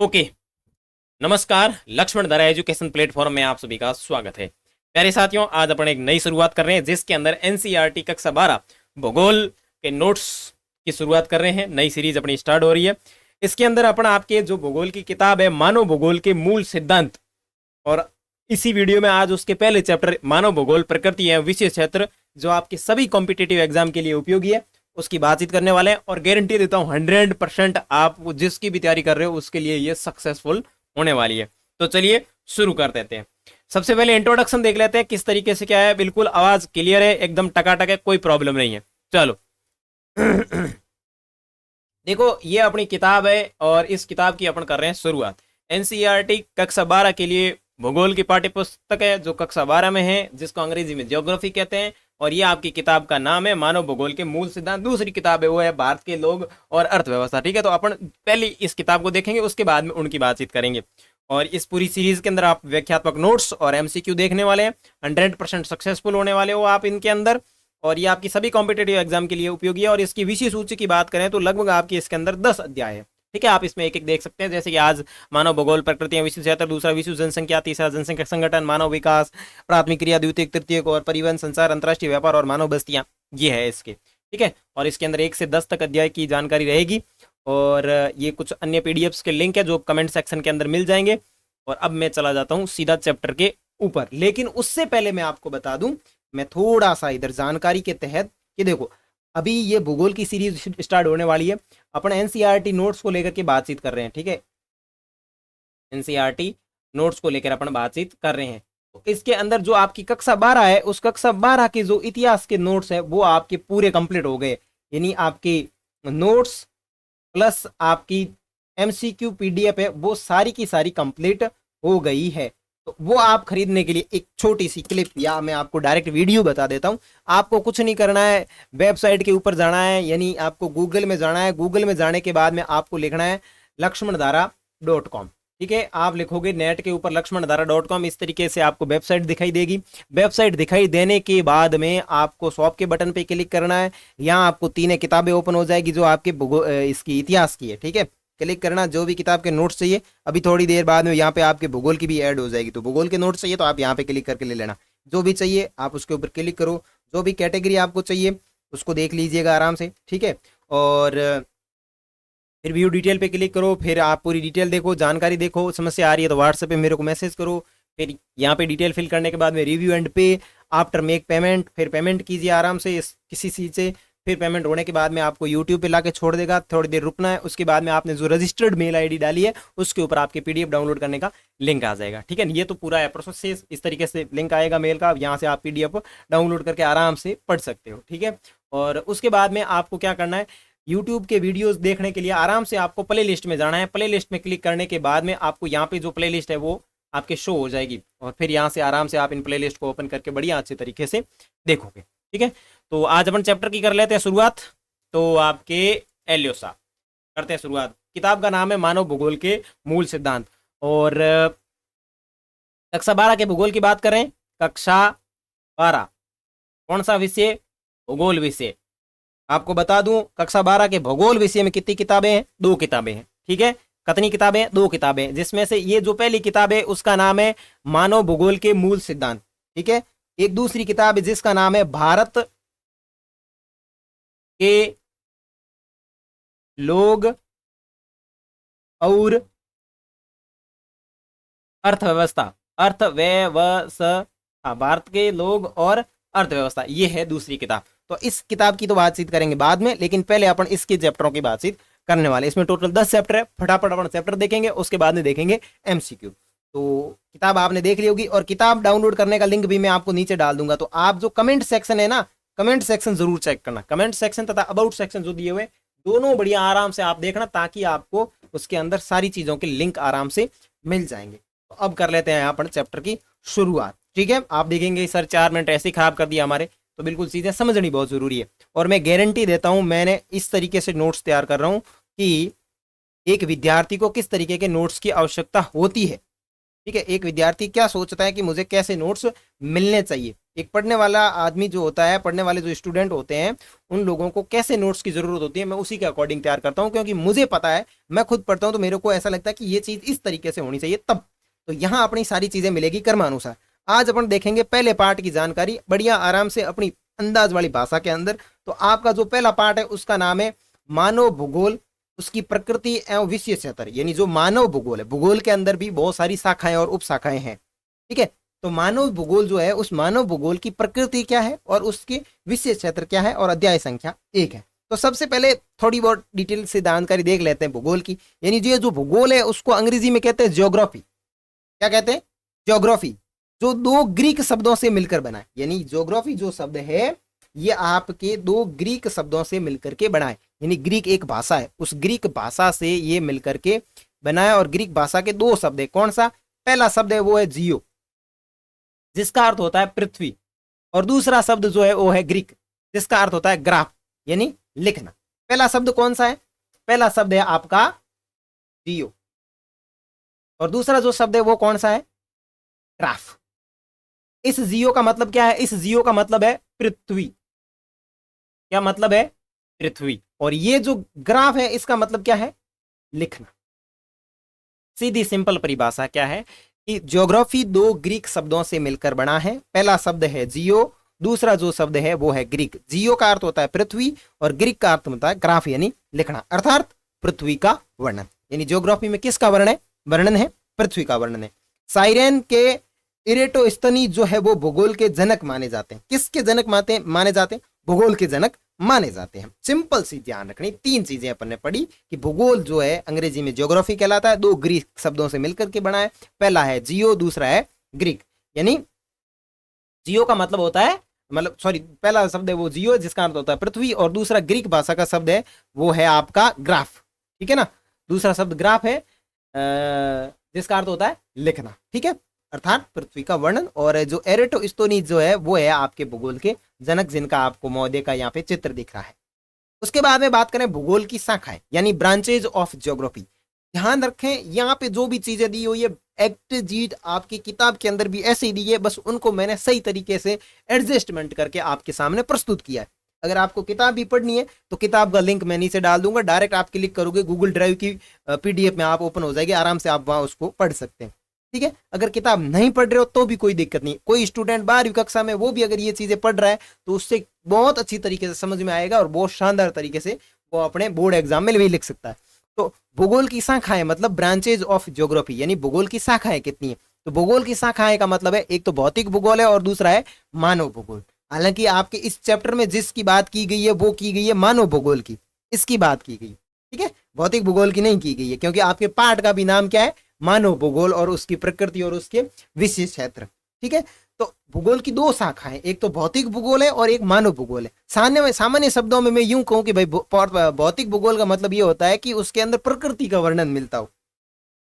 Okay. नमस्कार, लक्ष्मण धारा education platform में आप सभी का स्वागत है। प्यारे साथियों, आज अपन एक नई शुरुआत कर रहे हैं जिसके अंदर एनसीईआरटी कक्षा 12 भूगोल के नोट्स की शुरुआत कर रहे हैं। नई सीरीज अपनी स्टार्ट हो रही है। इसके अंदर अपन आपके जो भूगोल की किताब है मानव भूगोल के मूल सिद्धांत, और इसी वीडियो में आज उसके पहले चैप्टर मानव भूगोल प्रकृति एवं विशेष क्षेत्र जो आपके सभी कॉम्पिटिटिव एग्जाम के लिए उपयोगी है उसकी बातचीत करने वाले हैं। और गारंटी देता हूं 100% आप जिसकी भी तैयारी कर रहे हो उसके लिए ये सक्सेसफुल होने वाली है। तो चलिए शुरू कर देते हैं। सबसे पहले इंट्रोडक्शन देख लेते हैं किस तरीके से क्या है। बिल्कुल आवाज क्लियर है, एकदम टकाटक है, कोई प्रॉब्लम नहीं है। चलो देखो, ये अपनी किताब है और इस किताब की अपन कर रहे हैं शुरुआत। एनसीईआरटी कक्षा 12 के लिए भूगोल की पाठ्य पुस्तक है जो कक्षा 12 में है, जिसको अंग्रेजी में ज्योग्राफी कहते हैं। और ये आपकी किताब का नाम है मानव भूगोल के मूल सिद्धांत। दूसरी किताब है वो है भारत के लोग और अर्थव्यवस्था। ठीक है, तो अपन पहले इस किताब को देखेंगे, उसके बाद में उनकी बातचीत करेंगे। और इस पूरी सीरीज के अंदर आप व्याख्यात्मक नोट्स और एमसीक्यू देखने वाले हैं। 100% सक्सेसफुल होने वाले हो आप इनके अंदर, और ये आपकी सभी कॉम्पिटेटिव एग्जाम के लिए उपयोगी है। और इसकी विषय सूची की बात करें तो लगभग आपकी इसके अंदर 10 अध्याय है। ठीक है, आप इसमें एक एक देख सकते हैं, जैसे कि आज मानव भूगोल प्रकृति विश्व क्षेत्र, दूसरा विश्व जनसंख्या, तीसरा जनसंख्या संगठन, मानव विकास, प्राथमिक क्रिया, द्वितीय तृतीयक और परिवहन संचार, अंतर्राष्ट्रीय व्यापार और मानव बस्तियां, ये है इसके। ठीक है, और इसके अंदर 1 से 10 तक अध्याय की जानकारी रहेगी। और ये कुछ अन्य पीडीएफ्स के लिंक है जो कमेंट सेक्शन के अंदर मिल जाएंगे। और अब मैं चला जाता हूँ सीधा चैप्टर के ऊपर, लेकिन उससे पहले मैं आपको बता दूं, मैं थोड़ा सा इधर जानकारी के तहत कि देखो, अभी ये भूगोल की सीरीज स्टार्ट होने वाली है। अपन एनसीईआरटी नोट्स को लेकर के बातचीत कर रहे हैं। ठीक है, एनसीईआरटी नोट्स को लेकर अपन बातचीत कर रहे हैं। तो इसके अंदर जो आपकी कक्षा 12 है, उस कक्षा 12 के जो इतिहास के नोट्स है वो आपके पूरे कंप्लीट हो गए। यानी आपके नोट्स प्लस आपकी एमसीक्यू पीडीएफ है वो सारी की सारी कंप्लीट हो गई है। तो वो आप खरीदने के लिए एक छोटी सी क्लिप या मैं आपको डायरेक्ट वीडियो बता देता हूं। आपको कुछ नहीं करना है, वेबसाइट के ऊपर जाना है, यानी आपको गूगल में जाना है। गूगल में जाने के बाद में आपको लिखना है lakshmanadhara.com। ठीक है, आप लिखोगे नेट के ऊपर lakshmanadhara.com, इस तरीके से आपको वेबसाइट दिखाई देगी। वेबसाइट दिखाई देने के बाद में आपको शॉप के बटन पे क्लिक करना है। यहाँ आपको 3 किताबें ओपन हो जाएगी जो आपके इसकी इतिहास की है। ठीक है, क्लिक करना, जो भी किताब के नोट्स चाहिए। अभी थोड़ी देर बाद में यहाँ पे आपके भूगोल की भी ऐड हो जाएगी, तो भूगोल के नोट्स चाहिए तो आप यहाँ पे क्लिक करके ले लेना। जो भी चाहिए आप उसके ऊपर क्लिक करो, जो भी कैटेगरी आपको चाहिए उसको देख लीजिएगा आराम से। ठीक है, और फिर व्यू डिटेल पे क्लिक करो, फिर आप पूरी डिटेल देखो, जानकारी देखो। समस्या आ रही है तो व्हाट्सएप पे मेरे को मैसेज करो। फिर यहाँ पे डिटेल फिल करने के बाद में रिव्यू एंड पे आफ्टर मेक पेमेंट, फिर पेमेंट कीजिए आराम से किसी चीज़ से। फिर पेमेंट होने के बाद में आपको यूट्यूब पे लाके छोड़ देगा, थोड़ी देर रुकना है। उसके बाद में आपने जो रजिस्टर्ड मेल आईडी डाली है उसके ऊपर आपके पीडीएफ डाउनलोड करने का लिंक आ जाएगा। ठीक है, ये तो पूरा है प्रोसेस। इस तरीके से लिंक आएगा मेल का, यहाँ से आप पीडीएफ डाउनलोड करके आराम से पढ़ सकते हो। ठीक है, और उसके बाद में आपको क्या करना है, यूट्यूब के वीडियोस देखने के लिए आराम से आपको प्ले लिस्ट में जाना है। प्ले लिस्ट में क्लिक करने के बाद में आपको यहाँ पे जो प्ले लिस्ट है वो आपके शो हो जाएगी, और फिर यहाँ से आराम से आप इन प्ले लिस्ट को ओपन करके बढ़िया अच्छे तरीके से देखोगे। ठीक है, तो आज अपन चैप्टर की कर लेते हैं शुरुआत। तो आपके एलियोसा करते हैं शुरुआत। किताब का नाम है मानव भूगोल के मूल सिद्धांत। और कक्षा 12 के भूगोल की बात करें, कक्षा 12 कौन सा विषय? भूगोल विषय। आपको बता दूं, कक्षा 12 के भूगोल विषय में कितनी किताबें हैं? 2 किताबें हैं। ठीक है, कितनी किताबें? 2 किताबें, जिसमें से ये जो पहली किताब है उसका नाम है मानव भूगोल के मूल सिद्धांत। ठीक है, एक दूसरी किताब है जिसका नाम है भारत के लोग और अर्थव्यवस्था। अर्थव्यवस्था, भारत के लोग और अर्थव्यवस्था, ये है दूसरी किताब। तो इस किताब की तो बातचीत करेंगे बाद में, लेकिन पहले अपन इसके चैप्टरों की बातचीत करने वाले। इसमें टोटल 10 चैप्टर है। फटाफट अपन चैप्टर देखेंगे, उसके बाद में देखेंगे एमसीक्यू। तो किताब आपने देख ली होगी, और किताब डाउनलोड करने का लिंक भी मैं आपको नीचे डाल दूंगा। तो आप जो कमेंट सेक्शन है ना, कमेंट सेक्शन जरूर चेक करना। कमेंट सेक्शन तथा अबाउट सेक्शन जो दिए हुए दोनों बढ़िया आराम से आप देखना, ताकि आपको उसके अंदर सारी चीजों के लिंक आराम से मिल जाएंगे। तो अब कर लेते हैं यहाँ पर चैप्टर की शुरुआत। ठीक है, आप देखेंगे सर 4 मिनट ऐसे ही खराब कर दिया हमारे, तो बिल्कुल चीजें समझनी बहुत जरूरी है। और मैं गारंटी देता हूं, मैंने इस तरीके से नोट्स तैयार कर रहा हूं कि एक विद्यार्थी को किस तरीके के नोट्स की आवश्यकता होती है। ठीक है, एक विद्यार्थी क्या सोचता है कि मुझे कैसे नोट्स मिलने चाहिए, एक पढ़ने वाला आदमी जो होता है, पढ़ने वाले जो स्टूडेंट होते हैं, उन लोगों को कैसे नोट्स की जरूरत होती है, मैं उसी के अकॉर्डिंग तैयार करता हूँ, क्योंकि मुझे पता है, मैं खुद पढ़ता हूँ तो मेरे को ऐसा लगता है कि ये चीज इस तरीके से होनी चाहिए तब। तो यहाँ अपनी सारी चीजें मिलेगी कर्मानुसार। आज अपन देखेंगे पहले पार्ट की जानकारी बढ़िया आराम से अपनी अंदाज वाली भाषा के अंदर। तो आपका जो पहला पार्ट है उसका नाम है मानव भूगोल, उसकी प्रकृति एवं विशेष क्षेत्र। यानी जो मानव भूगोल है, भूगोल के अंदर भी बहुत सारी शाखाएं और उप शाखाएं हैं, ठीक है। तो मानव भूगोल जो है, उस मानव भूगोल की प्रकृति क्या है और उसकी विशेष क्षेत्र क्या है, और अध्याय संख्या 1 है। तो सबसे पहले थोड़ी बहुत डिटेल से जानकारी देख लेते हैं भूगोल की। यानी जो भूगोल है उसको अंग्रेजी में कहते हैं ज्योग्राफी। क्या कहते हैं? ज्योग्राफी, जो 2 ग्रीक शब्दों से मिलकर बना है। यानी ज्योग्राफी जो शब्द है ये आपके 2 ग्रीक शब्दों से मिलकर के बना है। यानी ग्रीक एक भाषा है, उस ग्रीक भाषा से ये मिलकर के बना है। और ग्रीक भाषा के 2 शब्द है। कौन सा? पहला शब्द है वो है जियो, जिसका अर्थ होता है पृथ्वी, और दूसरा शब्द जो है वो है ग्रीक, जिसका अर्थ होता है ग्राफ, यानी लिखना। पहला शब्द कौन सा है? पहला शब्द है आपका जियो, और दूसरा जो शब्द है वो कौन सा है? ग्राफ। इस जियो का मतलब क्या है? इस जियो का मतलब है पृथ्वी। क्या मतलब है? पृथ्वी। और ये जो ग्राफ है इसका मतलब क्या है? लिखना। सीधी सिंपल परिभाषा क्या है कि ज्योग्राफी 2 ग्रीक शब्दों से मिलकर बना है। पहला शब्द है जियो, दूसरा जो शब्द है वो है ग्रीक। जियो का अर्थ होता है पृथ्वी और ग्रीक का अर्थ होता है ग्राफ, यानी लिखना, अर्थात पृथ्वी का वर्णन। यानी ज्योग्राफी में किसका वर्णन है? पृथ्वी का वर्णन है। साइरेन के इरेटोस्थनी जो है वो भूगोल के जनक माने जाते हैं। किसके जनक माने जाते हैं? भूगोल के जनक माने जाते हैं। सिंपल सी ध्यान रखनी, 3 चीजें अपन ने पढ़ी कि भूगोल जो है अंग्रेजी में ज्योग्राफी कहलाता है, 2 ग्रीक शब्दों से मिलकर के बना है। पहला है जियो, दूसरा है ग्रीक। यानी जियो का मतलब होता है, पहला शब्द है वो जियो जिसका अर्थ होता है पृथ्वी, और दूसरा ग्रीक भाषा का शब्द है वो है आपका ग्राफ, ठीक है ना। दूसरा शब्द ग्राफ है जिसका अर्थ होता है लिखना, ठीक है, अर्थात पृथ्वी का वर्णन। और जो एरेटोस्थनी जो है वो है आपके भूगोल के जनक, जिनका आपको महोदय का यहाँ पे चित्र दिख रहा है। उसके बाद में बात करें भूगोल की शाखाएं, यानी ब्रांचेज ऑफ ज्योग्राफी। ध्यान रखें यहाँ पे जो भी चीजें दी हुई है एक्ट जीट आपकी किताब के अंदर भी ऐसे ही दी है, बस उनको मैंने सही तरीके से एडजस्टमेंट करके आपके सामने प्रस्तुत किया है। अगर आपको किताब भी पढ़नी है तो किताब का लिंक मैं नीचे डाल दूंगा, डायरेक्ट आप क्लिक करोगे गूगल ड्राइव की PDF में आप ओपन हो जाएगी, आराम से आप वहां उसको पढ़ सकते हैं, ठीक है। अगर किताब नहीं पढ़ रहे हो तो भी कोई दिक्कत नहीं। कोई स्टूडेंट 12वीं कक्षा में वो भी अगर ये चीजें पढ़ रहा है तो उससे बहुत अच्छी तरीके से समझ में आएगा और बहुत शानदार तरीके से वो अपने बोर्ड एग्जाम में भी लिख सकता है। तो भूगोल की शाखाएं मतलब ब्रांचेज ऑफ ज्योग्राफी, यानी भूगोल की शाखाएं कितनी है? तो भूगोल की शाखाएं का मतलब है एक तो भौतिक भूगोल है और दूसरा है मानव भूगोल। हालांकि आपके इस चैप्टर में जिसकी बात की गई है वो की गई है मानव भूगोल की, इसकी बात की गई, ठीक है, भौतिक भूगोल की नहीं की गई है, क्योंकि आपके पाठ का भी नाम क्या है? मानव भूगोल, और उसकी प्रकृति और उसके विशेष क्षेत्र, ठीक है। तो भूगोल की 2 शाखाएं, एक तो भौतिक भूगोल है और एक मानव भूगोल है। सामान्य शब्दों में मैं यूं कहूं कि भाई भौतिक भूगोल का मतलब ये होता है कि उसके अंदर प्रकृति का वर्णन मिलता हो,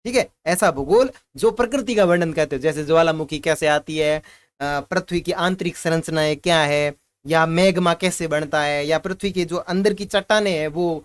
ठीक है। ऐसा भूगोल जो प्रकृति का वर्णन कहते हो, जैसे ज्वालामुखी कैसे आती है, पृथ्वी की आंतरिक संरचनाएं क्या है, या मैग्मा कैसे बनता है, या पृथ्वी के जो अंदर की चट्टानें हैं वो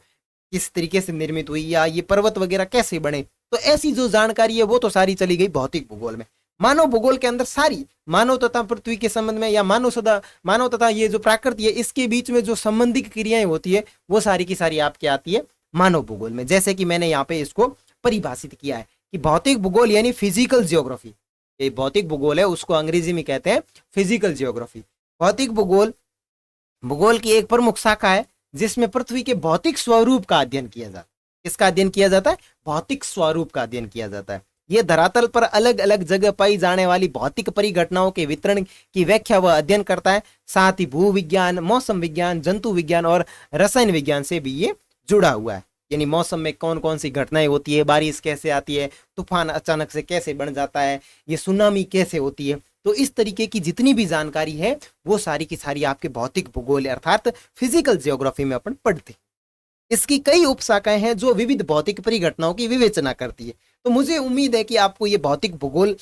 किस तरीके से निर्मित हुई, या ये पर्वत वगैरह कैसे बने। तो ऐसी जो जानकारी है वो तो सारी चली गई भौतिक भूगोल में। मानव भूगोल के अंदर सारी मानव तथा पृथ्वी के संबंध में, या मानव तथा ये जो प्रकृति है इसके बीच में जो संबंधित क्रियाएं होती है वो सारी की सारी आपकी आती है मानव भूगोल में। जैसे कि मैंने यहाँ पे इसको परिभाषित किया है कि भौतिक भूगोल यानी फिजिकल जियोग्राफी, ये भौतिक भूगोल है उसको अंग्रेजी में कहते हैं फिजिकल जियोग्राफी। भौतिक भूगोल की एक प्रमुख शाखा है जिसमें पृथ्वी के भौतिक स्वरूप का अध्ययन किया जाता है। किसका अध्ययन किया जाता है? भौतिक स्वरूप का अध्ययन किया जाता है। ये धरातल पर अलग अलग जगह पाई जाने वाली भौतिक परिघटनाओं के वितरण की व्याख्या व अध्ययन करता है। साथ ही भू विज्ञान, मौसम विज्ञान, जंतु विज्ञान और रसायन विज्ञान से भी ये जुड़ा हुआ है। यानी मौसम में कौन कौन सी घटनाएं होती है, बारिश कैसे आती है, तूफान अचानक से कैसे बन जाता है, ये सुनामी कैसे होती है। तो इस तरीके की जितनी भी जानकारी है वो सारी की सारी आपके भौतिक भूगोल अर्थात फिजिकल जियोग्राफी में अपन पढ़ते हैं। इसकी कई उपशाखाएं हैं जो विविध भौतिक परिघटनाओं की विवेचना करती है। तो मुझे उम्मीद है कि आपको ये भौतिक भूगोल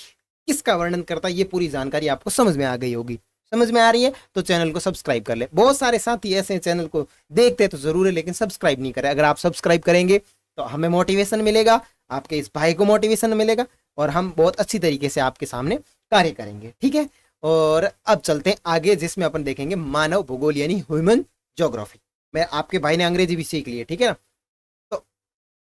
किसका वर्णन करता है ये पूरी जानकारी आपको समझ में आ गई होगी। समझ में आ रही है तो चैनल को सब्सक्राइब कर ले। बहुत सारे साथी ऐसे चैनल को देखते तो जरूर है लेकिन सब्सक्राइब नहीं करें। अगर आप सब्सक्राइब करेंगे तो हमें मोटिवेशन मिलेगा, आपके इस भाई को मोटिवेशन मिलेगा और हम बहुत अच्छी तरीके से आपके सामने कार्य करेंगे। ठीक है, और अब चलते हैं आगे, जिसमें अपन देखेंगे मानव भूगोल यानी ह्यूमन ज्योग्राफी। मैं आपके भाई ने अंग्रेजी भी सीख ली है, ठीक है ना। तो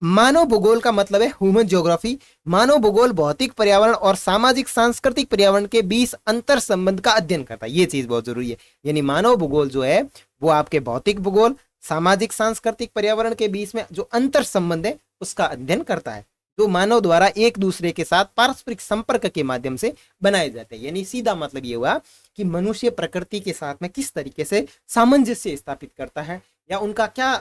मानव भूगोल का मतलब है ह्यूमन ज्योग्राफी। मानव भूगोल भौतिक पर्यावरण और सामाजिक सांस्कृतिक पर्यावरण के बीच अंतर संबंध का अध्ययन करता है। ये चीज बहुत जरूरी है। यानी मानव भूगोल जो है वो आपके भौतिक भूगोल, सामाजिक सांस्कृतिक पर्यावरण के बीच में जो अंतर संबंध है उसका अध्ययन करता है, जो मानव द्वारा एक दूसरे के साथ पारस्परिक संपर्क के माध्यम से बनाए जाते हैं। यानी सीधा मतलब ये हुआ कि मनुष्य प्रकृति के साथ में किस तरीके से सामंजस्य स्थापित करता है या उनका क्या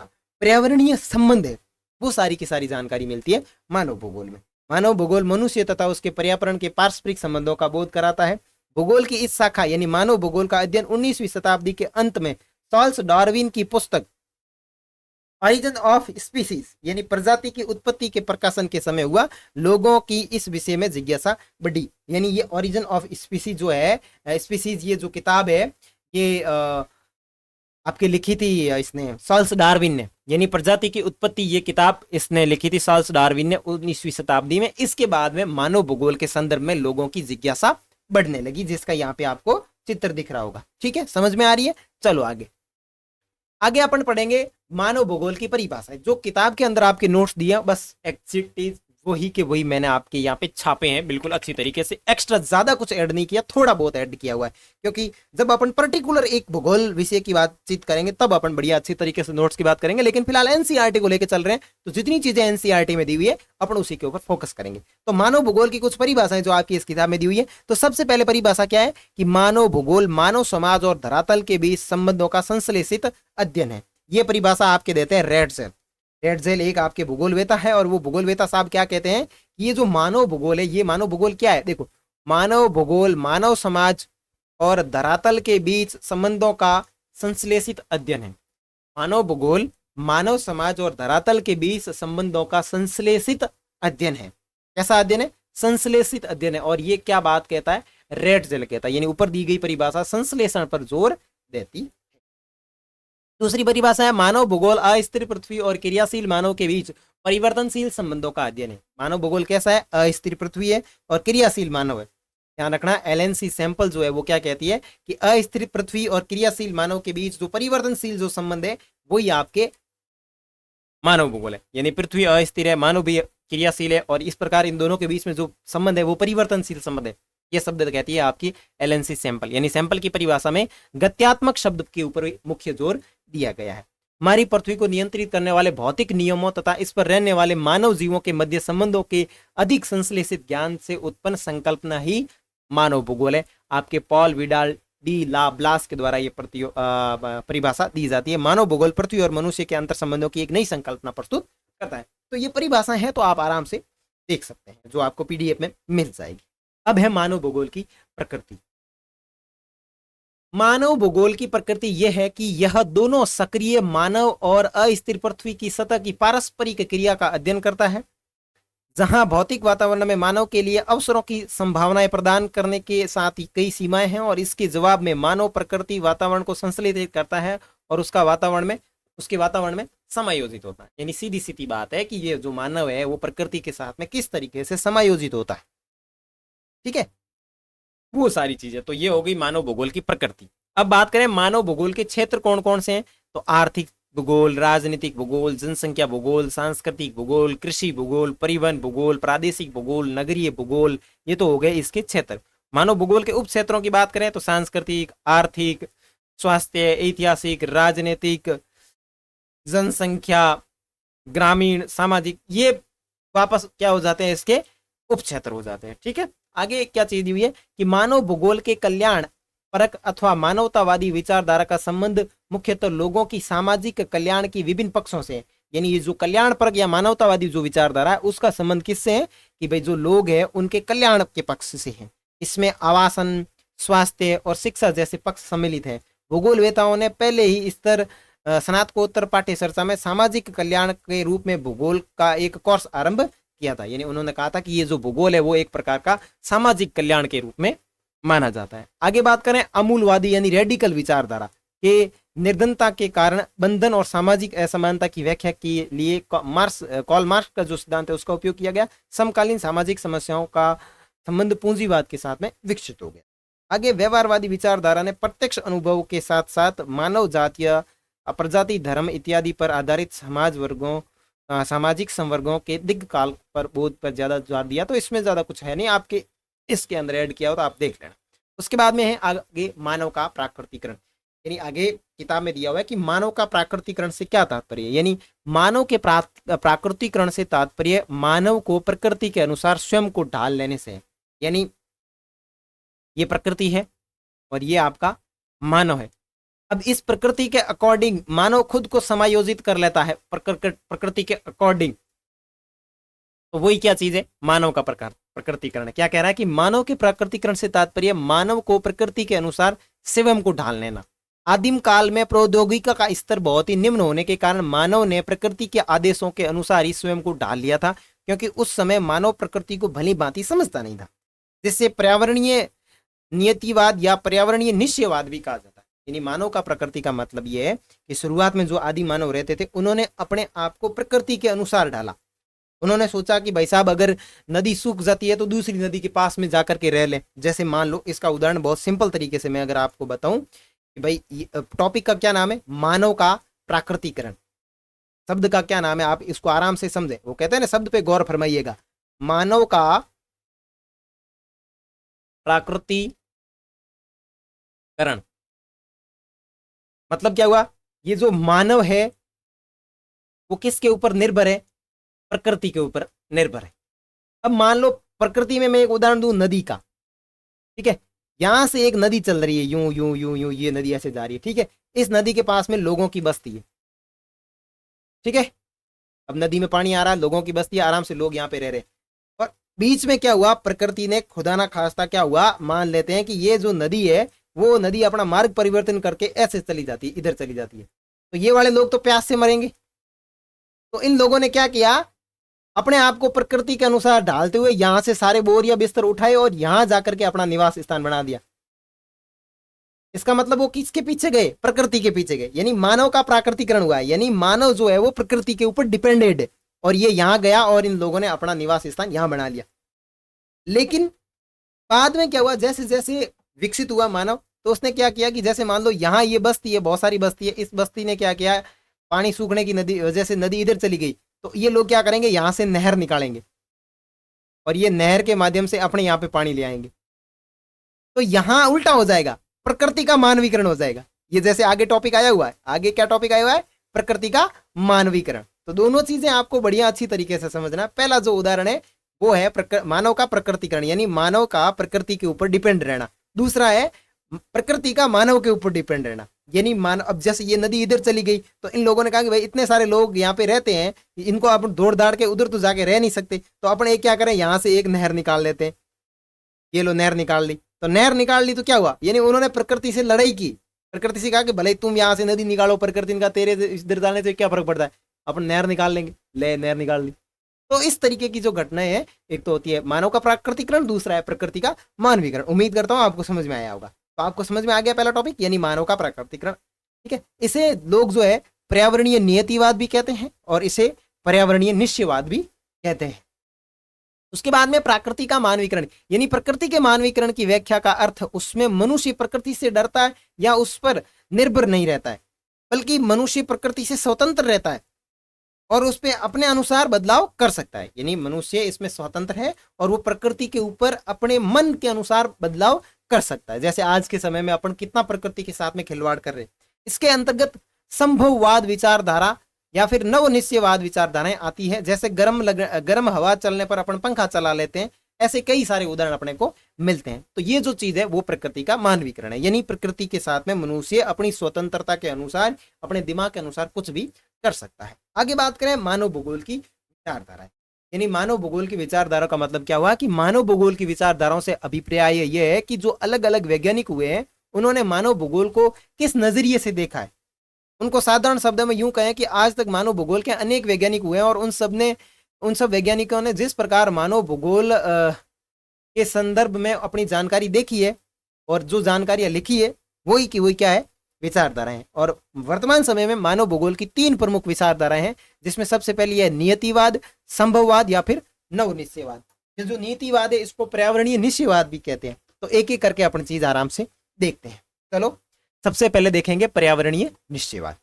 पर्यावरणीय संबंध है, वो सारी की सारी जानकारी मिलती है मानव भूगोल में। मानव भूगोल मनुष्य तथा उसके पर्यावरण के पारस्परिक संबंधों का बोध कराता है। भूगोल की इस शाखा यानी मानव भूगोल का अध्ययन 19वीं शताब्दी के अंत में चार्ल्स डार्विन की पुस्तक ऑरिजिन ऑफ स्पीसीज यानी प्रजाति की उत्पत्ति के प्रकाशन के समय हुआ। लोगों की इस विषय में जिज्ञासा बढ़ी। यानी ये ऑरिजिन ऑफ स्पीसीज जो है, स्पीसीज ये जो किताब है ये आपके लिखी थी इसने चार्ल्स डार्विन ने, यानी प्रजाति की उत्पत्ति ये किताब इसने लिखी थी चार्ल्स डार्विन ने 19वीं शताब्दी में। इसके बाद में मानव भूगोल के संदर्भ में लोगों की जिज्ञासा बढ़ने लगी, जिसका यहाँ पे आपको चित्र दिख रहा होगा। ठीक है, समझ में आ रही है। चलो आगे आगे अपन पढ़ेंगे मानव भूगोल की परिभाषा। जो किताब के अंदर आपके नोट्स दिए बस एक्सिटीज वही के वही मैंने आपके यहाँ पे छापे हैं बिल्कुल अच्छी तरीके से। एक्स्ट्रा ज्यादा कुछ ऐड नहीं किया, थोड़ा बहुत ऐड किया हुआ है, क्योंकि जब अपन पर्टिकुलर एक भूगोल विषय की बातचीत करेंगे तब अपन बढ़िया अच्छी तरीके से नोट्स की बात करेंगे। लेकिन फिलहाल एनसीईआरटी को लेकर चल रहे हैं, तो जितनी चीजें एनसीईआरटी में दी हुई है अपन उसी के ऊपर फोकस करेंगे। तो मानव भूगोल की कुछ परिभाषाएं जो आपकी इस किताब में दी हुई है, तो सबसे पहले परिभाषा क्या है कि मानव भूगोल मानव समाज और धरातल के बीच संबंधों का संश्लेषित अध्ययन है। ये परिभाषा आपके देते हैं रेडजेल। रेडजेल एक आपके भूगोलवेता है और वो भूगोलवेता साहब क्या कहते हैं, ये जो मानव भूगोल है, ये मानव भूगोल क्या है, देखो मानव भूगोल मानव समाज और धरातल के बीच संबंधों का संश्लेषित अध्ययन है। मानव भूगोल मानव समाज और धरातल के बीच संबंधों का संश्लेषित अध्ययन है। कैसा अध्ययन है? संश्लेषित अध्ययन है। और ये क्या बात कहता है? रेडजेल कहता है। यानी ऊपर दी गई परिभाषा संश्लेषण पर जोर देती है। दूसरी परिभाषा है मानव भूगोल अस्थिर पृथ्वी और क्रियाशील मानव के बीच परिवर्तनशील संबंधों का अध्ययन है। मानव भूगोल कैसा है? अस्थिर पृथ्वी है और क्रियाशील मानव है। ध्यान रखना, एलएनसी सैंपल जो है वो क्या कहती है कि अस्थिर पृथ्वी और क्रियाशील मानव के बीच जो परिवर्तनशील जो संबंध है वही आपके मानव भूगोल है। यानी पृथ्वी अस्थिर है, मानव भी क्रियाशील है, और इस प्रकार इन दोनों के बीच में जो संबंध है वो परिवर्तनशील संबंध है। ये शब्द कहती है आपकी एलएनसी सैंपल। यानी सैंपल की परिभाषा में गत्यात्मक शब्द के ऊपर मुख्य जोर दिया गया है। हमारी पृथ्वी को नियंत्रित करने वाले भौतिक नियमों तथा इस पर रहने वाले मानव जीवों के मध्य संबंधों के अधिक संश्लेषित ज्ञान से उत्पन्न संकल्पना ही मानव भूगोल है। आपके पॉल विडाल डी ला ब्लास के द्वारा ये परिभाषा दी जाती है। मानव भूगोल पृथ्वी और मनुष्य के अंतर संबंधों की एक नई संकल्पना प्रस्तुत करता है। तो ये परिभाषा है तो आप आराम से देख सकते हैं, जो आपको पीडीएफ में मिल जाएगी। अब है मानव भूगोल की प्रकृति। मानव भूगोल की प्रकृति यह है कि यह दोनों सक्रिय मानव और अस्थिर पृथ्वी की सतह की पारस्परिक क्रिया का अध्ययन करता है। जहां भौतिक वातावरण में मानव के लिए अवसरों की संभावनाएं प्रदान करने के साथ ही कई सीमाएं हैं, और इसके जवाब में मानव प्रकृति वातावरण को संश्लेषित करता है और उसके वातावरण में समायोजित होता है। यानी सीधी सीधी बात है कि ये जो मानव है वो प्रकृति के साथ में किस तरीके से समायोजित होता है। ठीक है, वो सारी चीजें। तो ये हो गई मानव भूगोल की प्रकृति। अब बात करें मानव भूगोल के क्षेत्र कौन कौन से हैं, तो आर्थिक भूगोल, राजनीतिक भूगोल, जनसंख्या भूगोल, सांस्कृतिक भूगोल, कृषि भूगोल, परिवहन भूगोल, प्रादेशिक भूगोल, नगरीय भूगोल, ये तो हो गए इसके क्षेत्र। मानव भूगोल के उप क्षेत्रों की बात करें तो सांस्कृतिक, आर्थिक, स्वास्थ्य, ऐतिहासिक, राजनीतिक, जनसंख्या, ग्रामीण, सामाजिक, ये वापस क्या हो जाते हैं, इसके उप क्षेत्र हो जाते हैं। ठीक है, आगे क्या चीज दी हुई है कि मानव भूगोल के कल्याण परक अथवा मानवतावादी विचारधारा का संबंध मुख्यतः लोगों की सामाजिक कल्याण की विभिन्न पक्षों से। यानी ये जो कल्याण परक या मानवतावादी जो विचारधारा है उसका संबंध किससे है कि भाई जो लोग हैं उनके कल्याण के पक्ष से है। इसमें आवासन, स्वास्थ्य और शिक्षा जैसे पक्ष सम्मिलित है। भूगोलवेताओं ने पहले ही स्तर स्नातकोत्तर पाठ्य चर्चा में सामाजिक कल्याण के रूप में भूगोल का एक कोर्स आरंभ किया था। यानी उन्होंने कहा था कि ये जो भूगोल है वो एक प्रकार का सामाजिक कल्याण के रूप में माना जाता है। आगे बात करें अमूलवादी यानी रेडिकल विचारधारा के निर्धनता के कारण बंधन और सामाजिक असमानता की व्याख्या के लिए कॉल मार्क्स का जो सिद्धांत है उसका उपयोग किया गया। समकालीन सामाजिक समस्याओं का संबंध पूंजीवाद के साथ में विकसित हो गया। आगे व्यवहारवादी विचारधारा ने प्रत्यक्ष अनुभव के साथ साथ मानव जातीय प्रजाति धर्म इत्यादि पर आधारित सामाजिक संवर्गों के दीर्घकाल पर बोध पर ज्यादा जोर दिया। तो इसमें ज्यादा कुछ है नहीं, आपके इसके अंदर ऐड किया हो तो आप देख लेना। उसके बाद में है आगे मानव का प्राकृतिकरण, यानी आगे किताब में दिया हुआ है कि मानव का प्राकृतिकरण से क्या तात्पर्य है। यानी मानव के प्राकृतिकरण से तात्पर्य मानव को प्रकृति के अनुसार स्वयं को ढाल लेने से है। यानी ये प्रकृति है और ये आपका मानव है। अब इस प्रकृति के अकॉर्डिंग मानव खुद को समायोजित कर लेता है प्रकृति के अकॉर्डिंग। तो वही क्या चीज है, मानव का प्रकृतिकरण। क्या कह रहा है कि मानव के प्राकृतिकरण से तात्पर्य मानव को प्रकृति के अनुसार स्वयं को ढाल लेना। आदिम काल में प्रौद्योगिकी का स्तर बहुत ही निम्न होने के कारण मानव ने प्रकृति के आदेशों के अनुसार ही स्वयं को ढाल लिया था, क्योंकि उस समय मानव प्रकृति को भली भांति समझता नहीं था, जिससे पर्यावरणीय नियतिवाद या पर्यावरणीय निश्चयवाद भी कहा जाता है। यानी मानव का प्रकृति का मतलब यह है कि शुरुआत में जो आदि मानव रहते थे उन्होंने अपने आप को प्रकृति के अनुसार ढाला। उन्होंने सोचा कि भाई साहब अगर नदी सूख जाती है तो दूसरी नदी के पास में जाकर के रह लें। जैसे मान लो, इसका उदाहरण बहुत सिंपल तरीके से मैं अगर आपको बताऊं कि भाई टॉपिक का क्या नाम है, मानव का प्राकृतिकरण। शब्द का क्या नाम है, आप इसको आराम से समझें। वो कहते हैं ना, शब्द पे गौर फरमाइएगा, मानव का प्राकृतिकरण मतलब क्या हुआ, ये जो मानव है वो किसके ऊपर निर्भर है, प्रकृति के ऊपर निर्भर है। अब मान लो प्रकृति में मैं एक उदाहरण दूं नदी का, ठीक है। यहां से एक नदी चल रही है, यूं यूं यूं यूं, ये नदी ऐसे जा रही है, ठीक है। इस नदी के पास में लोगों की बस्ती है, ठीक है। अब नदी में पानी आ रहा है, लोगों की बस्ती है, आराम से लोग यहाँ पे रह रहे हैं। और बीच में क्या हुआ, प्रकृति ने खुदा ना खास्ता क्या हुआ, मान लेते हैं कि ये जो नदी है वो नदी अपना मार्ग परिवर्तन करके ऐसे चली जाती है, इधर चली जाती है। तो ये वाले लोग तो प्यास से मरेंगे। तो इन लोगों ने क्या किया, अपने आप को प्रकृति के अनुसार ढालते हुए यहां से सारे बोर या बिस्तर उठाए और यहां जाकर के अपना निवास स्थान बना दिया। इसका मतलब वो किसके पीछे गए, प्रकृति के पीछे गए। यानी मानव का प्राकृतिकरण हुआ है, यानी मानव जो है वो प्रकृति के ऊपर डिपेंडेड है और ये यहां गया और इन लोगों ने अपना निवास स्थान यहां बना लिया। लेकिन बाद में क्या हुआ, जैसे जैसे विकसित हुआ मानव, तो उसने क्या किया कि जैसे मान लो यहाँ ये बस्ती है, बहुत सारी बस्ती है, इस बस्ती ने क्या किया, पानी सूखने की नदी, जैसे नदी इधर चली गई तो ये लोग क्या करेंगे, यहां से नहर निकालेंगे और ये नहर के माध्यम से अपने यहाँ पे पानी ले आएंगे। तो यहां उल्टा हो जाएगा, प्रकृति का मानवीकरण हो जाएगा। ये जैसे आगे टॉपिक आया हुआ है, आगे क्या टॉपिक आया हुआ है, प्रकृति का मानवीकरण। तो दोनों चीजें आपको बढ़िया अच्छी तरीके से समझना। पहला जो उदाहरण है वो है मानव का प्रकृतिकरण, यानी मानव का प्रकृति के ऊपर डिपेंड रहना। दूसरा है प्रकृति का मानव के ऊपर डिपेंड रहना, यानी मानव, अब जैसे ये नदी इधर चली गई तो इन लोगों ने कहा कि भाई इतने सारे लोग यहाँ पे रहते हैं, इनको अपन दौड़ दाड़ के उधर तो जाके रह नहीं सकते, तो अपन एक क्या करें, यहाँ से एक नहर निकाल लेते हैं। ये लो नहर निकाल ली, तो नहर निकाल ली तो क्या हुआ, यानी उन्होंने प्रकृति से लड़ाई की। प्रकृति से कहा कि भले तुम यहाँ से नदी निकालो, प्रकृति का तेरे इधर डालने से क्या फर्क पड़ता है, अपन नहर निकाल लेंगे, ले नहर निकाल ली। तो इस तरीके की जो घटनाएं हैं, एक तो होती है मानव का प्राकृतिकरण, दूसरा है प्रकृति का मानवीकरण। उम्मीद करता हूं आपको समझ में आया होगा। तो आपको समझ में आ गया पहला टॉपिक, यानी मानव का प्राकृतिकरण, ठीक है। इसे लोग जो है पर्यावरणीय नियतिवाद भी कहते हैं और इसे पर्यावरणीय निश्चयवाद भी कहते हैं। उसके बाद में प्रकृति का मानवीकरण, यानी प्रकृति के मानवीकरण की व्याख्या का अर्थ उसमें मनुष्य प्रकृति से डरता है या उस पर निर्भर नहीं रहता है, बल्कि मनुष्य प्रकृति से स्वतंत्र रहता है और उस पर अपने अनुसार बदलाव कर सकता है। यानी मनुष्य इसमें स्वतंत्र है और वो प्रकृति के ऊपर अपने मन के अनुसार बदलाव कर सकता है। जैसे आज के समय में अपन कितना प्रकृति के साथ में खिलवाड़ कर रहे हैं। इसके अंतर्गत संभववाद विचारधारा या फिर नवनिश्चयवाद विचारधाराएं आती है। जैसे गर्म हवा चलने पर अपन पंखा चला लेते हैं, ऐसे कई सारे उदाहरण अपने को मिलते हैं। तो ये जो चीज है वो प्रकृति का मानवीकरण है, यानी प्रकृति के साथ में मनुष्य अपनी स्वतंत्रता के अनुसार, अपने दिमाग के अनुसार कुछ भी कर सकता है। आगे बात करें मानव भूगोल की विचारधारा, यानी मानव भूगोल की विचारधारा का मतलब क्या हुआ कि मानव भूगोल की विचारधाराओं से अभिप्राय यह है कि जो अलग अलग वैज्ञानिक हुए हैं उन्होंने मानव भूगोल को किस नजरिए से देखा है। उनको साधारण शब्दों में यूं कहें कि आज तक मानव भूगोल के अनेक वैज्ञानिक हुए हैं और उन सब वैज्ञानिकों ने जिस प्रकार मानव भूगोल के संदर्भ में अपनी जानकारी देखी है और जो जानकारियां लिखी है वही की वही क्या है, विचारधाराएं। और वर्तमान समय में मानव भूगोल की 3 प्रमुख विचारधाराएं हैं, जिसमें सबसे पहली है नियतिवाद, संभववाद या फिर नवनिश्चयवाद। ये जो नीतिवाद है इसको पर्यावरणीय निश्चयवाद भी कहते हैं। तो एक एक करके अपन चीज आराम से देखते हैं। चलो सबसे पहले देखेंगे पर्यावरणीय निश्चयवाद।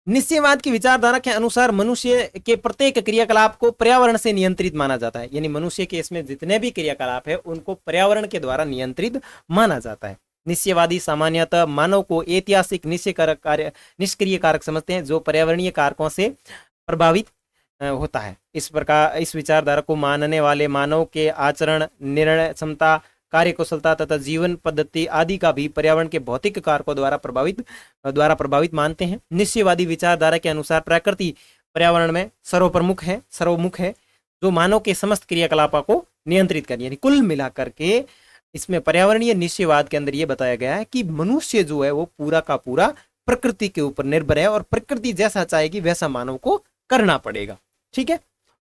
निश्चयवाद की विचारधारा के अनुसार मनुष्य के प्रत्येक क्रियाकलाप को पर्यावरण से नियंत्रित माना जाता है, यानी मनुष्य के इसमें जितने भी क्रियाकलाप है उनको पर्यावरण के द्वारा नियंत्रित माना जाता है। निश्चयवादी सामान्यतः मानव को ऐतिहासिक निष्क्रिय कारक समझते हैं जो पर्यावरणीय कारकों से प्रभावित होता है। इस प्रकार इस विचारधारा को मानने वाले मानव के आचरण, निर्णय क्षमता, कार्यकुशलता तथा जीवन पद्धति आदि का भी पर्यावरण के भौतिक कारकों द्वारा प्रभावित मानते हैं। निश्चयवादी विचारधारा के अनुसार प्रकृति पर्यावरण में सर्वमुख है जो मानव के समस्त क्रियाकलापों को नियंत्रित करे। यानी कुल मिलाकर के इसमें पर्यावरणीय निश्चयवाद के अंदर ये बताया गया है कि मनुष्य जो है वो पूरा का पूरा प्रकृति के ऊपर निर्भर है और प्रकृति जैसा चाहेगी वैसा मानव को करना पड़ेगा। ठीक है,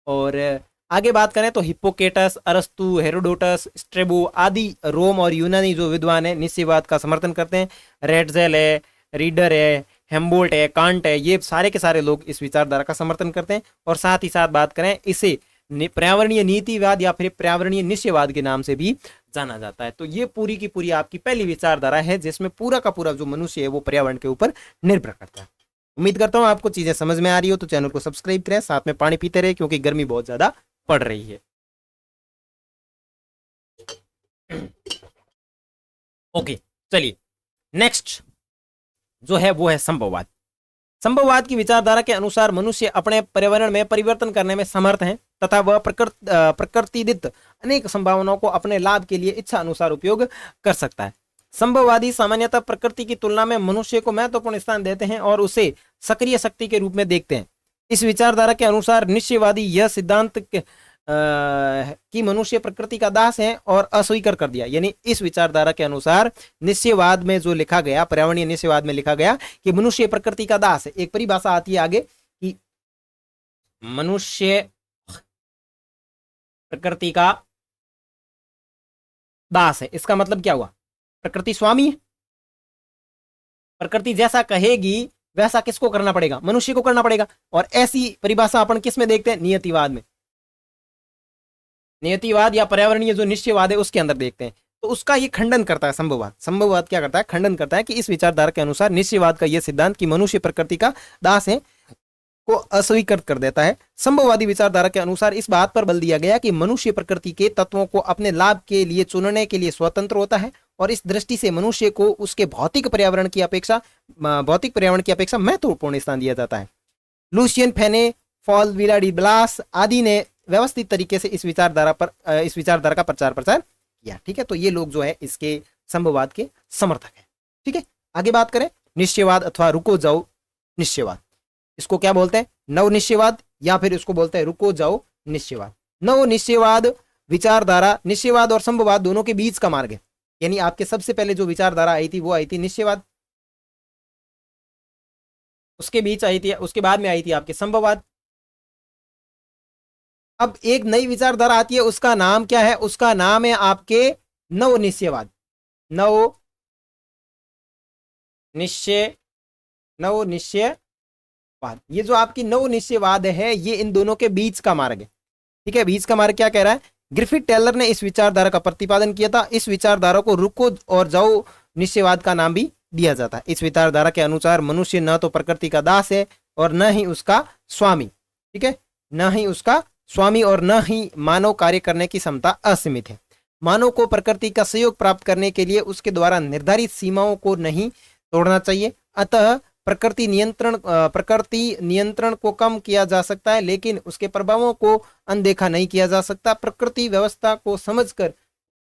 और आगे बात करें तो हिप्पोक्रेटस, अरस्तु, हेरोडोटस, स्ट्रेबो आदि रोम और यूनानी जो विद्वान है निश्चयवाद का समर्थन करते हैं। रेडजेल है, रीडर है, हेम्बोल्ट है, कांट है, ये सारे के सारे लोग इस विचारधारा का समर्थन करते हैं। और साथ ही साथ बात करें इसे पर्यावरणीय नीतिवाद या फिर पर्यावरणीय निश्चयवाद के नाम से भी जाना जाता है। तो ये पूरी की पूरी आपकी पहली विचारधारा है जिसमें पूरा का पूरा जो मनुष्य है वो पर्यावरण के ऊपर निर्भर करता है। उम्मीद करता हूं आपको चीजें समझ में आ रही हो, तो चैनल को सब्सक्राइब करें, साथ में पानी पीते रहे क्योंकि गर्मी बहुत ज्यादा पड़ रही है। ओके, चलिए नेक्स्ट जो है वो है संभववाद। संभववाद की विचारधारा के अनुसार मनुष्य अपने पर्यावरण में परिवर्तन करने में समर्थ है तथा वह प्रकृतिदत्त अनेक संभावनाओं को अपने लाभ के लिए इच्छा अनुसार उपयोग कर सकता है। संभववादी सामान्यतः प्रकृति की तुलना में मनुष्य को महत्वपूर्ण स्थान देते हैं और उसे सक्रिय शक्ति के रूप में देखते हैं। इस विचारधारा के अनुसार निश्चयवादी यह सिद्धांत कि मनुष्य प्रकृति का दास है और अस्वीकार कर दिया। यानी इस विचारधारा के अनुसार निश्चयवाद में जो लिखा गया, पर्यावरणीय निश्चयवाद में लिखा गया कि मनुष्य प्रकृति का दास है। एक परिभाषा आती है आगे कि मनुष्य प्रकृति का दास है। इसका मतलब क्या हुआ? प्रकृति स्वामी है, प्रकृति जैसा कहेगी वैसा किसको करना पड़ेगा? मनुष्य को करना पड़ेगा। और ऐसी परिभाषा अपन किस में देखते हैं? नियतिवाद में। नियतिवाद या पर्यावरणीय जो निश्चयवाद है उसके अंदर देखते हैं। तो उसका ये खंडन करता है संभववाद। संभववाद क्या करता है? खंडन करता है कि इस विचारधारा के अनुसार निश्चयवाद का यह सिद्धांत कि मनुष्य प्रकृति का दास है को अस्वीकृत कर देता है। संभववादी विचारधारा के अनुसार इस बात पर बल दिया गया कि मनुष्य प्रकृति के तत्वों को अपने लाभ के लिए चुनने के लिए स्वतंत्र होता है और इस दृष्टि से मनुष्य को उसके भौतिक पर्यावरण की अपेक्षा महत्वपूर्ण स्थान दिया जाता है। लुसियन फेने, फॉल विला ब्लास आदि ने व्यवस्थित तरीके से इस विचारधारा का प्रचार किया। ठीक है, तो ये लोग जो है इसके संभववाद के समर्थक हैं। ठीक है, आगे बात करें निश्चयवाद अथवा रुको जाओ निश्चयवाद। इसको क्या बोलते हैं? नव निश्चयवाद या फिर इसको बोलते हैं रुको जाओ निश्चयवाद। नव निश्चयवाद विचारधारा निश्चयवाद और संभववाद दोनों के बीच का मार्ग है। यानी आपके सबसे पहले जो विचारधारा आई थी वो आई थी निश्चयवाद, उसके बीच आई थी, उसके बाद में आई थी आपके संभववाद। अब एक नई विचारधारा आती है, उसका नाम क्या है? उसका नाम है आपके नव निश्चयवाद। नव निश्चयवाद, ये जो आपकी नव निश्चयवाद है ये इन दोनों के बीच का मार्ग है। ठीक है, बीच का मार्ग क्या कह रहा है? ग्रिफिथ टेलर ने इस विचारधारा का प्रतिपादन किया था। इस विचारधारा को रुको और जाओ निश्चयवाद का नाम भी दिया जाता है। इस विचारधारा के अनुसार मनुष्य न तो प्रकृति का दास है और न ही उसका स्वामी। ठीक है, न ही उसका स्वामी और न ही मानव कार्य करने की क्षमता असीमित है। मानव को प्रकृति का सहयोग प्राप्त करने के लिए उसके द्वारा निर्धारित सीमाओं को नहीं तोड़ना चाहिए। अतः प्रकृति नियंत्रण को कम किया जा सकता है लेकिन उसके प्रभावों को अनदेखा नहीं किया जा सकता। प्रकृति व्यवस्था को समझकर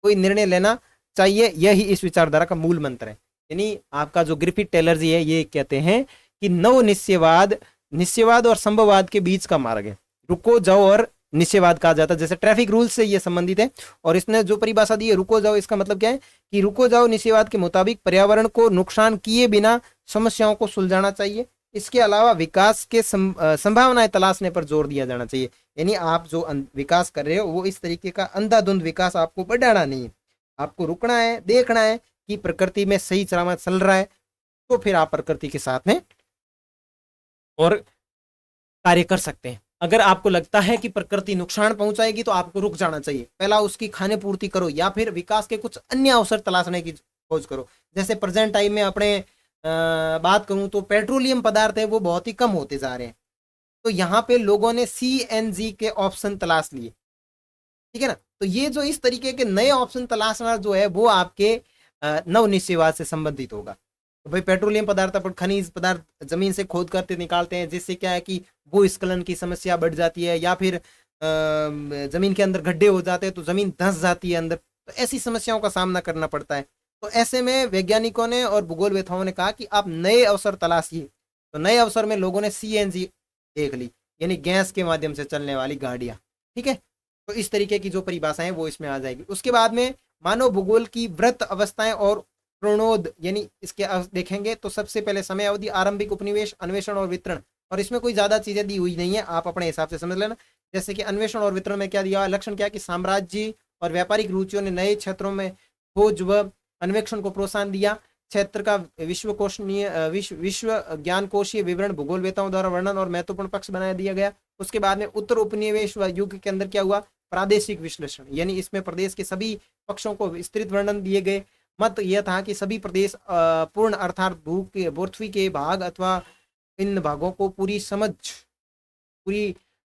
कोई निर्णय लेना चाहिए, यही इस विचारधारा का मूल मंत्र है। यानी आपका जो ग्रिफिथ टेलर जी है ये कहते हैं कि नव निश्चयवाद और संभववाद के बीच का मार्ग है। रुको जाओ और निश्चयवाद कहा जाता है, जैसे ट्रैफिक रूल से ये संबंधित है। और इसने जो परिभाषा दी है रुको जाओ, इसका मतलब क्या है कि रुको जाओ निश्चयवाद के मुताबिक पर्यावरण को नुकसान किए बिना समस्याओं को सुलझाना चाहिए। इसके अलावा विकास के संभावनाएं तलाशने पर जोर दिया जाना चाहिए। यानी आप जो विकास कर रहे हो वो इस तरीके का अंधाधुंध विकास आपको बढ़ाना नहीं है, आपको रुकना है, देखना है कि प्रकृति में सही सलामत चल रहा है, तो फिर आप प्रकृति के साथ में और कार्य कर सकते हैं। अगर आपको लगता है कि प्रकृति नुकसान पहुंचाएगी तो आपको रुक जाना चाहिए, पहला उसकी खाने पूर्ति करो या फिर विकास के कुछ अन्य अवसर तलाशने की खोज करो। जैसे प्रेजेंट टाइम में अपने बात करूं तो पेट्रोलियम पदार्थ है वो बहुत ही कम होते जा रहे हैं, तो यहाँ पे लोगों ने CNG के ऑप्शन तलाश लिए, ठीक है ना। तो ये जो इस तरीके के नए ऑप्शन तलाशना जो है वो आपके नवनिश्चयवाद से संबंधित होगा। तो भाई पेट्रोलियम पदार्थ अपन खनिज पदार्थ जमीन से खोद करके निकालते हैं, जिससे क्या है कि भूस्खलन की समस्या बढ़ जाती है या फिर जमीन के अंदर गड्ढे हो जाते हैं तो जमीन धंस जाती है अंदर, तो ऐसी समस्याओं का सामना करना पड़ता है। तो ऐसे में वैज्ञानिकों ने और भूगोलवेत्ताओं ने कहा कि आप नए अवसर तलाशिए। तो नए अवसर में लोगों ने CNG देख ली, यानी गैस के माध्यम से चलने वाली गाड़ियां, ठीक है। तो इस तरीके की जो परिभाषाएं वो इसमें आ जाएगी। उसके बाद में मानव भूगोल की वृत्त अवस्थाएं और प्रणोद, यानी इसके देखेंगे तो सबसे पहले समय अवधि, आरंभिक उपनिवेश, अन्वेषण और वितरण, और इसमें कोई ज्यादा चीजें दी हुई नहीं है, आप अपने हिसाब से समझ लेना। जैसे कि अन्वेषण और वितरण में क्या दिया, लक्षण क्या कि साम्राज्य और व्यापारिक रुचियों ने नए क्षेत्रों में खोज व अन्वेषण को प्रोत्साहन दिया। क्षेत्र का विश्व ज्ञान कोशीय विवरण भूगोलवेत्ताओं द्वारा वर्णन और महत्वपूर्ण पक्ष बनाया दिया गया। उसके बाद में उत्तर उपनिवेश युग के अंदर क्या हुआ, प्रादेशिक विश्लेषण, यानी इसमें प्रदेश के सभी पक्षों को विस्तृत वर्णन दिए गए। मत यह था कि सभी प्रदेश पूर्ण अर्थात पृथ्वी के भाग अथवा इन भागों को पूरी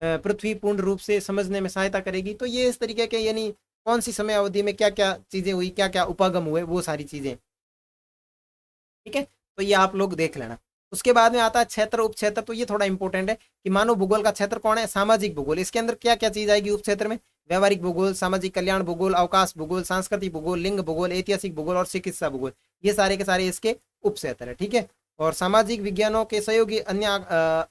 पृथ्वी पूर्ण रूप से समझने में सहायता करेगी। तो ये इस तरीके के, यानी कौन सी समय अवधि में क्या क्या चीजें हुई, क्या क्या उपागम हुए, वो सारी चीजें, ठीक है। तो ये आप लोग देख लेना। उसके बाद में आता है क्षेत्र उप क्षेत्र। तो ये थोड़ा इंपॉर्टेंट है कि मानव भूगोल का क्षेत्र कौन है, सामाजिक भूगोल। इसके अंदर क्या क्या चीज आएगी उप क्षेत्र में, व्यवहारिक भूगोल, सामाजिक कल्याण भूगोल, अवकाश भूगोल, सांस्कृतिक भूगोल, लिंग भूगोल, ऐतिहासिक भूगोल और चिकित्सा भूगोल, ये सारे के सारे इसके उप क्षेत्र है, ठीक है। और सामाजिक विज्ञानों के सहयोगी अन्य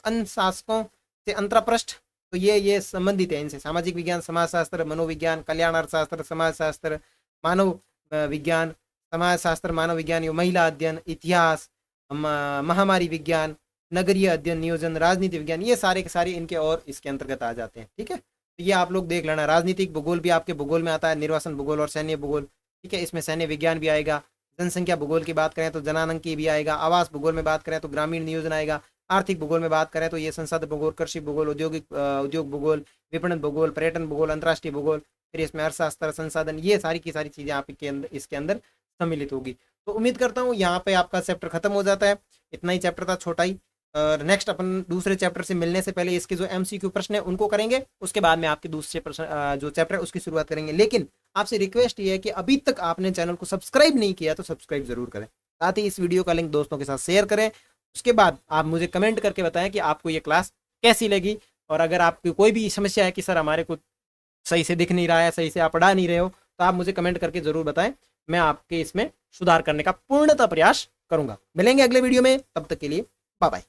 अनुशासकों से अंतरपृष्ठ, तो ये संबंधित है इनसे, सामाजिक विज्ञान, समाजशास्त्र, मनोविज्ञान, कल्याण अर्थशास्त्र, समाजशास्त्र, मानव विज्ञान, समाजशास्त्र, मानव विज्ञान, महिला अध्ययन, इतिहास, महामारी विज्ञान, नगरीय अध्ययन, नियोजन, राजनीति विज्ञान, ये सारे के सारे इनके और इसके अंतर्गत आ जाते हैं, ठीक है। तो ये आप लोग देख लेना। राजनीतिक भूगोल भी आपके भूगोल में आता है, निर्वासन भूगोल और सैन्य भूगोल, ठीक है, इसमें सैन्य विज्ञान भी आएगा। जनसंख्या भूगोल की बात करें तो जनानंकी भी आएगा। आवास भूगोल में बात करें तो ग्रामीण नियोजन आएगा। आर्थिक भूगोल में बात करें तो ये संसाधन भूगोल, कृषि भूगोल, उद्योग भूगोल, विपणन भूगोल, पर्यटन भूगोल, अंतर्राष्ट्रीय भूगोल, फिर इसमें अर्थशास्त्र, संसाधन, ये सारी की सारी चीजें आपके अंदर इसके अंदर सम्मिलित होगी। तो उम्मीद करता हूँ यहाँ पे आपका चैप्टर खत्म हो जाता है। इतना ही चैप्टर था, छोटा ही। नेक्स्ट अपन दूसरे चैप्टर से मिलने से पहले इसके जो MCQ प्रश्न है उनको करेंगे, उसके बाद में आपके दूसरे प्रश्न जो चैप्टर है उसकी शुरुआत करेंगे। लेकिन आपसे रिक्वेस्ट ये है कि अभी तक आपने चैनल को सब्सक्राइब नहीं किया तो सब्सक्राइब जरूर करें, साथ ही इस वीडियो का लिंक दोस्तों के साथ शेयर करें। उसके बाद आप मुझे कमेंट करके बताएं कि आपको ये क्लास कैसी लगी, और अगर आपकी कोई भी समस्या है कि सर हमारे को सही से दिख नहीं रहा है, सही से आप पढ़ा नहीं रहे हो, तो आप मुझे कमेंट करके जरूर बताएं। मैं आपके इसमें सुधार करने का पूर्णतः प्रयास करूंगा। मिलेंगे अगले वीडियो में, तब तक के लिए बाय बाय।